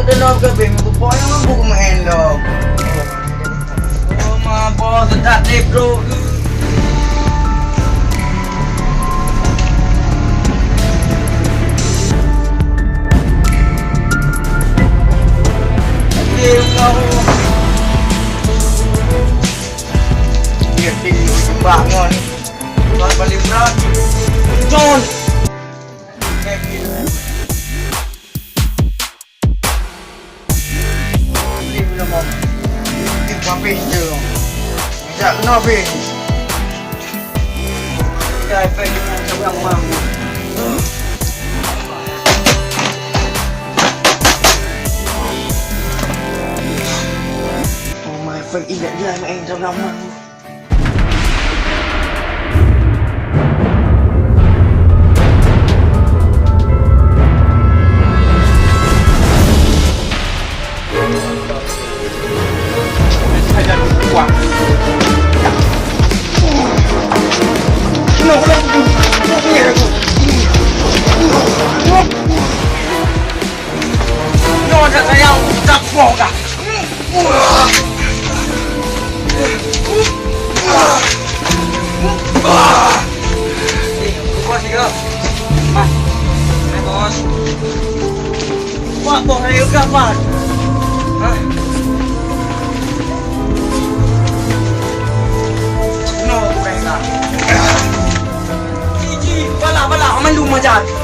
dalam gabi, magpupoy ang mga buko mahenlog. Oh, mga boss, dati bro. Nag-iinom ako. Tingin yung bangon. John, balibrat. John! Libre naman. Hindi pa picture. Bisa kenapa? Kaya pwede na sa ulang mango. Oh my friend, ingat dia main sa ulang mango. Wah, bong ayo kapan? Hah? No, mereka. Gigi, bala, kaman lumayan.